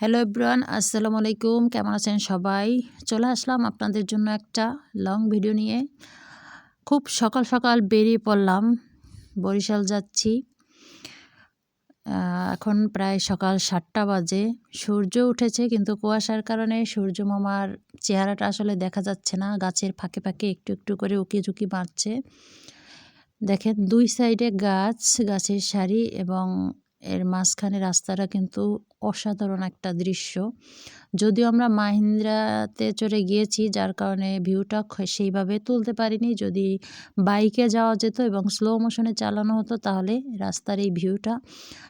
Hello everyone, আসসালামু আলাইকুম। কেমন আছেন সবাই? চলে আসলাম আপনাদের জন্য একটা লং ভিডিও নিয়ে। খুব সকাল সকাল বেরিয়ে পড়লাম, বরিশাল যাচ্ছি। এখন প্রায় সকাল ৭টা বাজে। সূর্য উঠেছে কিন্তু কুয়াশার কারণে সূর্য মামার চেহারাটা আসলে দেখা যাচ্ছে না। গাছের ফাঁকে ফাঁকে একটু একটু করে উকি-ঝুঁকি মারছে। দেখেন ২ সাইডে গাছ, গাছের সারি এবং এর মাঝখানে রাস্তাটা কিন্তু অসাধারণ একটা দৃশ্য। যদিও আমরা মাহিন্দ্রাতে চড়ে গিয়েছি, যার কারণে ভিউটা সেইভাবে তুলতে পারিনি। যদি বাইকে যাওয়া যেত এবং স্লো মোশনে চালানো হতো তাহলে রাস্তার এই ভিউটা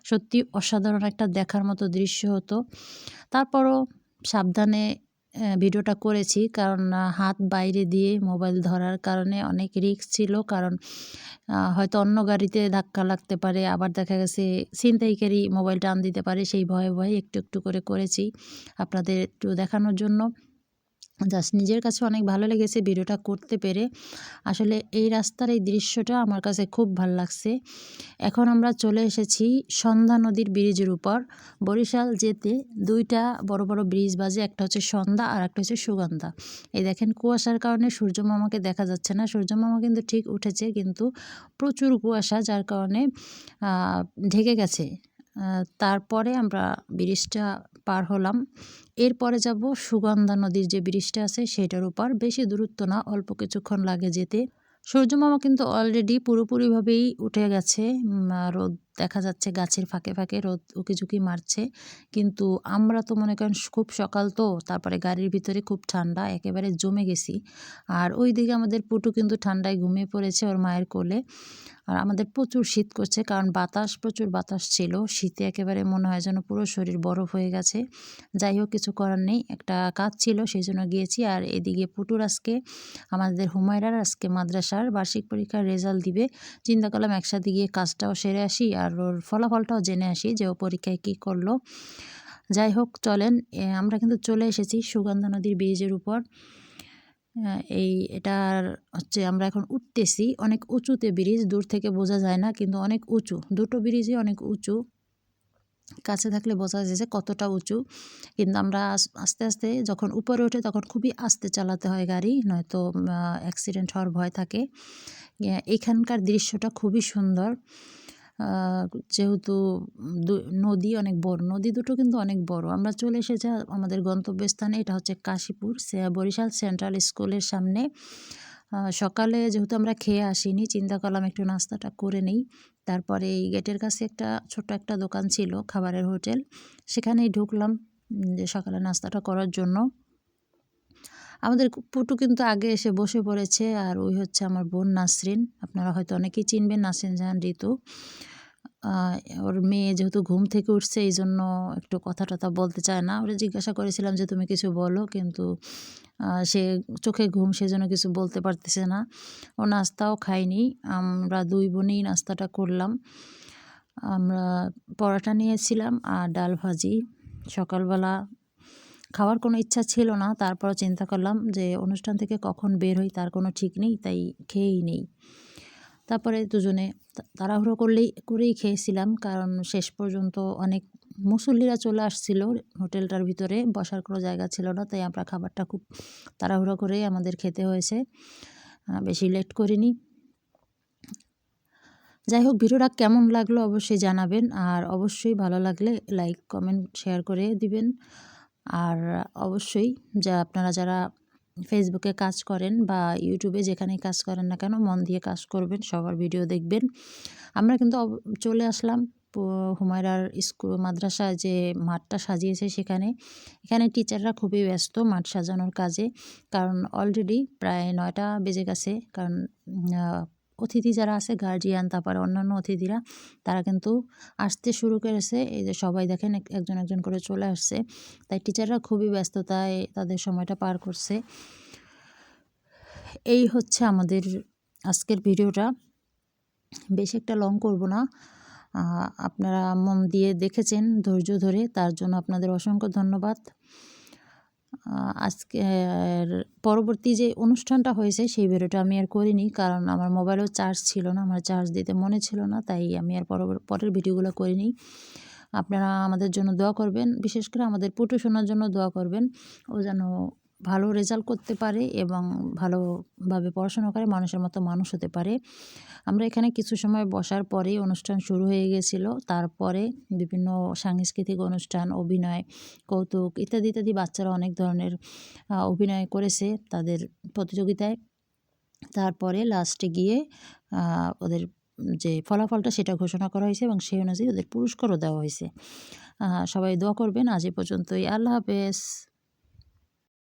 সত্যি অসাধারণ একটা দেখার মতো দৃশ্য হতো। তারপরও সাবধানে ভিডিওটা করেছি, কারণ হাত বাইরে দিয়ে মোবাইল ধরার কারণে অনেক রিস্ক ছিল। কারণ হয়তো অন্য গাড়িতে ধাক্কা লাগতে পারে, আবার দেখা গেছে ছিনতাইকারী মোবাইল টান দিতে পারে। সেই ভয়ে ভয়ে একটু একটু করে করেছি আপনাদের একটু দেখানোর জন্য। জাস্ট নিজের কাছে অনেক ভালো লেগেছে ভিডিওটা করতে পেরে। আসলে এই রাস্তার এই দৃশ্যটা আমার কাছে খুব ভাল লাগছে। এখন আমরা চলে এসেছি সন্ধ্যা নদীর ব্রিজের উপর। বরিশাল যেতে ২টা বড় বড় ব্রিজ বাজে, একটা হচ্ছে সন্ধ্যা আর একটা হচ্ছে সুগন্ধা। এই দেখেন কুয়াশার কারণে সূর্য মামাকে দেখা যাচ্ছে না। সূর্য মামা কিন্তু ঠিক উঠেছে, কিন্তু প্রচুর কুয়াশা, যার কারণে ঢেকে গেছে। তারপরে আমরা ব্রিজটা পার হলাম। এরপরে যাব সুগন্ধা নদীর যে ব্রিজটা আছে সেটার উপর। বেশি দূরত্ব না, অল্প কিছুক্ষণ লাগে যেতে। সূর্য মামা কিন্তু অলরেডি পুরোপুরিভাবেই উঠে গেছে। রোদ দেখা যাচ্ছে গাছের ফাঁকে ফাঁকে, রোদ উকিঝুঁকি মারছে। কিন্তু আমরা তো মনে করেন খুব সকাল তো, তারপরে গাড়ির ভিতরে খুব ঠান্ডা, একেবারে জমে গেছি। আর ওইদিকে আমাদের পুটু কিন্তু ঠান্ডায় ঘুমিয়ে পড়েছে ওর মায়ের কোলে। আর আমাদের প্রচুর শীত করছে, কারণ প্রচুর বাতাস ছিল। শীতে একেবারে মনে হয় যেন পুরো শরীর বরফ হয়ে গেছে। যাই হোক, কিছু করার নেই, একটা কাজ ছিল সেই জন্য গিয়েছি। আর এদিকে পুটুর আজকে, আমাদের হুমায়রার আজকে মাদ্রাসার বার্ষিক পরীক্ষার রেজাল্ট দিবে। চিন্তা করলাম একসাথে গিয়ে কাজটাও সেরে আসি আর ওর ফলাফলটাও জেনে আসি যে ও পরীক্ষায় কী করলো। যাই হোক, চলেন, আমরা কিন্তু চলে এসেছি সুগন্ধা নদীর ব্রিজের উপর। এটার হচ্ছে আমরা এখন উঠতেছি। অনেক উঁচুতে ব্রিজ, দূর থেকে বোঝা যায় না, কিন্তু অনেক উঁচু। দুটো ব্রিজই অনেক উঁচু, কাছে থাকলে বোঝা যাচ্ছে কতটা উঁচু। কিন্তু আমরা আস্তে আস্তে যখন উপরে ওঠে তখন খুবই আস্তে চালাতে হয় গাড়ি, নয়তো অ্যাক্সিডেন্ট হওয়ার ভয় থাকে। এখানকার দৃশ্যটা খুবই সুন্দর। যেহেতু নদী অনেক বড়, নদী দুটো কিন্তু অনেক বড়। আমরা চলে এসেছি আমাদের গন্তব্যস্থানে। এটা হচ্ছে কাশীপুর, বরিশাল সেন্ট্রাল স্কুলের সামনে। সকালে যেহেতু আমরা খেয়ে আসিনি, চিন্তা করলাম একটু নাস্তাটা করে নেই। তারপরে এই গেটের কাছে ছোট্ট একটা দোকান ছিল, খাবারের হোটেল। সেখানেই ঢুকলাম যে সকালে নাস্তাটা করার জন্য। আমাদের পুটু কিন্তু আগে এসে বসে পড়েছে। আর ওই হচ্ছে আমার বোন নাসরিন, আপনারা হয়তো অনেকেই চিনবেন, নাসরিন জাহান ঋতু। ওর মেয়ে যেহেতু ঘুম থেকে উঠছে, এই জন্য একটু কথা টথা বলতে চায় না। ওরা জিজ্ঞাসা করেছিলাম যে তুমি কিছু বলো, কিন্তু সে চোখে ঘুম, সেজন্য কিছু বলতে পারতেছে না। ও নাস্তাও খায়নি। আমরা ২ বোনেই নাস্তাটা করলাম। আমরা পরোটা নিয়েছিলাম আর ডাল ভাজি। সকালবেলা খাওয়ার কোনো ইচ্ছা ছিল না, তারপরও চিন্তা করলাম যে অনুষ্ঠান থেকে কখন বের হই তার কোনো ঠিক নেই, তাই খেয়েই নেই। তারপরে দুজনে তাড়াহুড়ো করেই খেয়েছিলাম, কারণ শেষ পর্যন্ত অনেক মুসল্লিরা চলে আসছিল হোটেলটার ভিতরে, বসার কোনো জায়গা ছিল না, তাই আমরা খাবারটা খুব তাড়াহুড়ো করেই আমাদের খেতে হয়েছে। বেশি লেট করিনি। যাই হোক, ভিডিওটা কেমন লাগলো অবশ্যই জানাবেন। আর অবশ্যই ভালো লাগলে লাইক, কমেন্ট, শেয়ার করে দিবেন। আর অবশ্যই আপনারা যারা ফেসবুকে কাজ করেন বা ইউটিউবে যেখানেই কাজ করেন না কেন, মন দিয়ে কাজ করবেন, সবার ভিডিও দেখবেন। আমরা কিন্তু চলে আসলাম হুমায়রার মাদ্রাসায় যে মাঠটা সাজিয়েছে সেখানে। এখানে টিচাররা খুবই ব্যস্ত মাঠ সাজানোর কাজে, কারণ অলরেডি প্রায় ৯টা বেজে গেছে। কারণ অতিথি যারা আছে, গার্জিয়ান, তারপরে অন্যান্য অতিথিরা, তারা কিন্তু আসতে শুরু করেছে। এই যে সবাই দেখেন একজন একজন করে চলে আসছে, তাই টিচাররা খুবই ব্যস্ততায় তাদের সময়টা পার করছে। এই হচ্ছে আমাদের আজকের ভিডিওটা, বেশি একটা লং করব না। আপনারা মন দিয়ে দেখেছেন ধৈর্য ধরে, তার জন্য আপনাদের অসংখ্য ধন্যবাদ। আজকের পরবর্তী যে অনুষ্ঠানটা হয়েছে সেই ভিডিওটা আমি আর করিনি, কারণ আমার মোবাইলেও চার্জ ছিল না, আমার চার্জ দিতে মনে ছিল না, তাই আমি আর পরের ভিডিওগুলো করিনি। আপনারা আমাদের জন্য দোয়া করবেন, বিশেষ করে আমাদের পুটু সোনার জন্য দোয়া করবেন। ও যেন ভালো রেজাল্ট করতে পারে এবং ভালোভাবে পড়াশোনা করে মানুষের মতো মানুষ হতে পারে। আমরা এখানে কিছু সময় বসার পরেই অনুষ্ঠান শুরু হয়ে গেছিল। তারপরে বিভিন্ন সাংস্কৃতিক অনুষ্ঠান, অভিনয়, কৌতুক ইত্যাদি, ইত্যাদি বাচ্চারা অনেক ধরনের অভিনয় করেছে তাদের প্রতিযোগিতায়। তারপরে লাস্টে গিয়ে ওদের যে ফলাফলটা সেটা ঘোষণা করা হয়েছে এবং সেই অনুযায়ী ওদের পুরস্কারও দেওয়া হয়েছে। সবাই দোয়া করবেন। আজ এ পর্যন্তই। আল্লাহ হাফেজ।